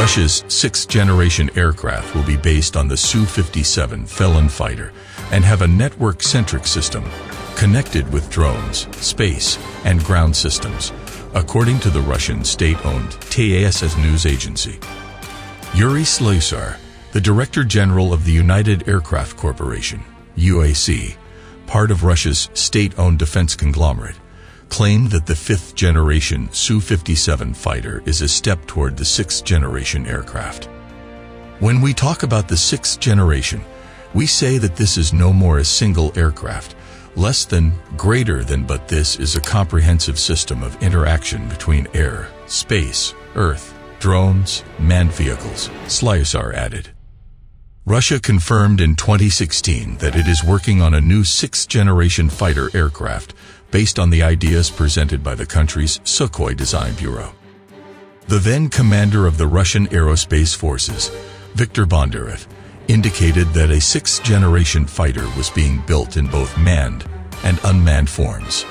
Russia's sixth-generation aircraft will be based on the Su-57 Felon fighter and have a network-centric system connected with drones, space, and ground systems, according to the Russian state-owned TASS news agency. Yuri Slyusar, the Director General of the United Aircraft Corporation, UAC, part of Russia's state-owned defense conglomerate, claimed that the fifth-generation Su-57 fighter is a step toward the sixth-generation aircraft. When we talk about the sixth generation, we say that this is no more a single aircraft, less than, greater than, but this is a comprehensive system of interaction between air, space, earth, drones, manned vehicles, Slyusar added. Russia confirmed in 2016 that it is working on a new sixth-generation fighter aircraft based on the ideas presented by the country's Sukhoi Design Bureau. The then commander of the Russian Aerospace Forces, Viktor Bondarev, indicated that a sixth-generation fighter was being built in both manned and unmanned forms.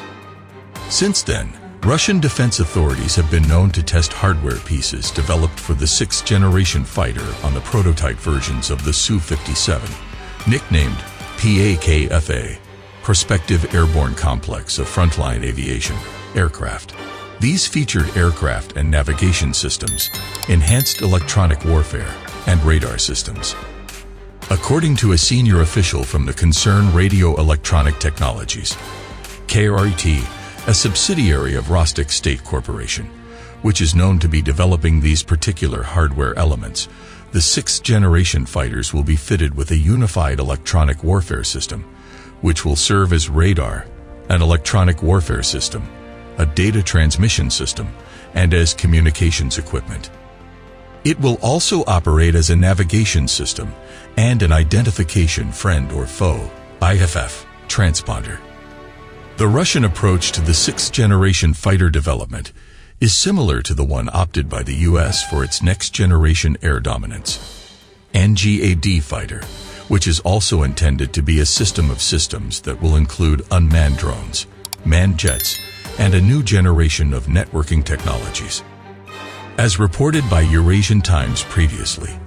Since then, Russian defense authorities have been known to test hardware pieces developed for the sixth-generation fighter on the prototype versions of the Su-57, nicknamed PAKFA, Prospective Airborne Complex of Frontline Aviation aircraft. These featured aircraft and navigation systems, enhanced electronic warfare, and radar systems. According to a senior official from the concern Radio Electronic Technologies, KRET, a subsidiary of Rostec State Corporation, which is known to be developing these particular hardware elements, the sixth-generation fighters will be fitted with a unified electronic warfare system, which will serve as radar, an electronic warfare system, a data transmission system, and as communications equipment. It will also operate as a navigation system and an identification friend or foe, IFF, transponder. The Russian approach to the sixth-generation fighter development is similar to the one opted by the U.S. for its next-generation air dominance NGAD fighter, which is also intended to be a system of systems that will include unmanned drones, manned jets, and a new generation of networking technologies. As reported by Eurasian Times previously,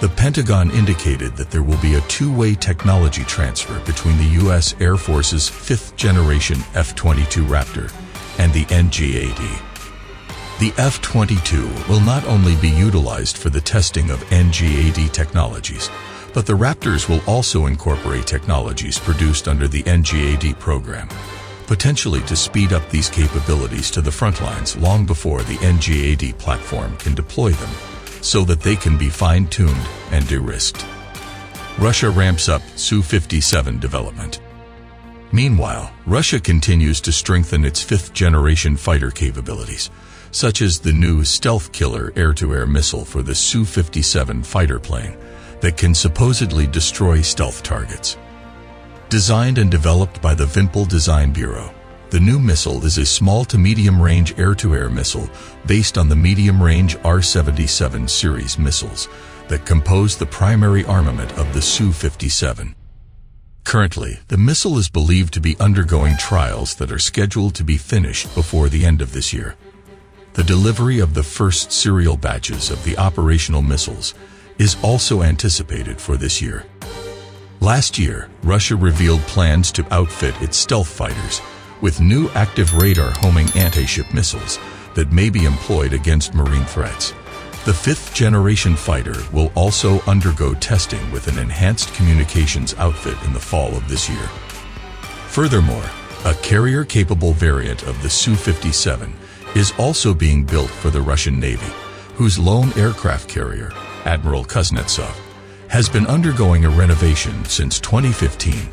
the Pentagon indicated that there will be a two-way technology transfer between the U.S. Air Force's fifth-generation F-22 Raptor and the NGAD. The F-22 will not only be utilized for the testing of NGAD technologies, but the Raptors will also incorporate technologies produced under the NGAD program, potentially to speed up these capabilities to the front lines long before the NGAD platform can deploy them, so that they can be fine-tuned and de-risked. Russia ramps up Su-57 development. Meanwhile, Russia continues to strengthen its fifth-generation fighter capabilities, such as the new Stealth Killer air-to-air missile for the Su-57 fighter plane that can supposedly destroy stealth targets. Designed and developed by the Vinpol Design Bureau, the new missile is a small to medium-range air-to-air missile based on the medium-range R-77 series missiles that compose the primary armament of the Su-57. Currently, the missile is believed to be undergoing trials that are scheduled to be finished before the end of this year. The delivery of the first serial batches of the operational missiles is also anticipated for this year. Last year, Russia revealed plans to outfit its stealth fighters with new active radar homing anti-ship missiles that may be employed against marine threats. The fifth-generation fighter will also undergo testing with an enhanced communications outfit in the fall of this year. Furthermore, a carrier-capable variant of the Su-57 is also being built for the Russian Navy, whose lone aircraft carrier, Admiral Kuznetsov, has been undergoing a renovation since 2015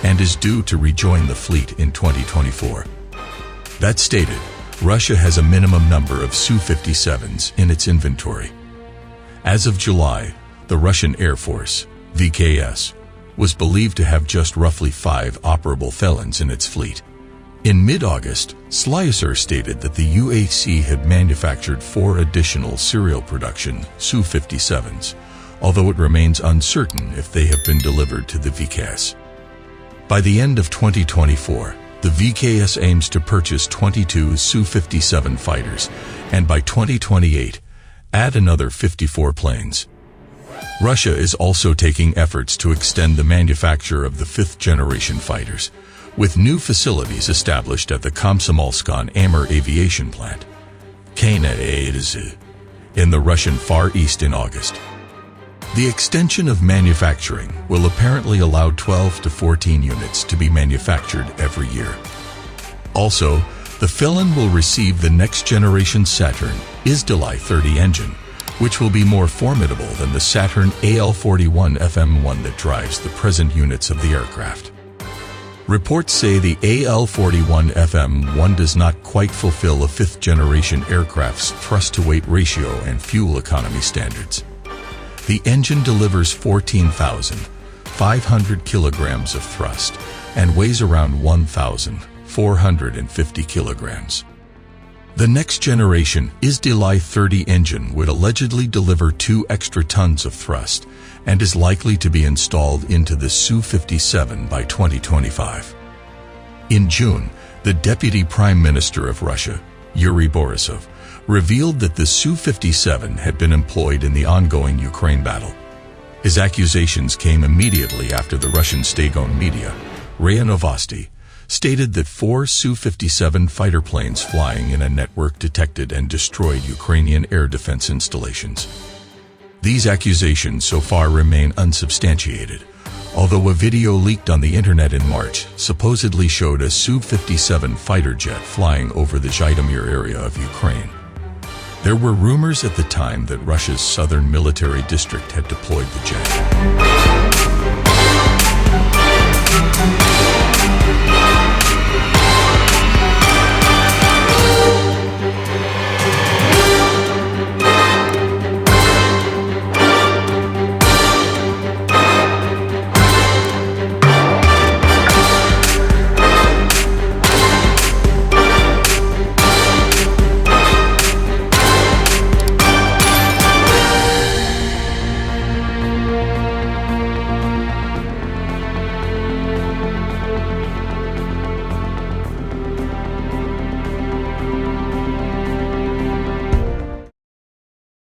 and is due to rejoin the fleet in 2024. That stated, Russia has a minimum number of Su-57s in its inventory. As of July, the Russian Air Force, VKS, was believed to have just roughly 5 operable Felons in its fleet. In mid-August, Slyusar stated that the UAC had manufactured 4 additional serial production Su-57s, although it remains uncertain if they have been delivered to the VKS. By the end of 2024, the VKS aims to purchase 22 Su-57 fighters, and by 2028, add another 54 planes. Russia is also taking efforts to extend the manufacture of the fifth-generation fighters, with new facilities established at the Komsomolsk-on-Amur aviation plant, NGAD, in the Russian Far East in August. The extension of manufacturing will apparently allow 12 to 14 units to be manufactured every year. Also, the Felon will receive the next-generation Saturn ISDLI-30 engine, which will be more formidable than the Saturn AL-41 FM1 that drives the present units of the aircraft. Reports say the AL-41 FM1 does not quite fulfill a fifth-generation aircraft's thrust-to-weight ratio and fuel economy standards. The engine delivers 14,500 kilograms of thrust and weighs around 1,450 kilograms. The next-generation ISDLI-30 engine would allegedly deliver 2 extra tons of thrust and is likely to be installed into the Su-57 by 2025. In June, the Deputy Prime Minister of Russia, Yuri Borisov, revealed that the Su-57 had been employed in the ongoing Ukraine battle. His accusations came immediately after the Russian state-owned media, RIA Novosti, stated that 4 Su-57 fighter planes flying in a network detected and destroyed Ukrainian air defense installations. These accusations so far remain unsubstantiated, although a video leaked on the internet in March supposedly showed a Su-57 fighter jet flying over the Zhytomyr area of Ukraine. There were rumors at the time that Russia's southern military district had deployed the jet.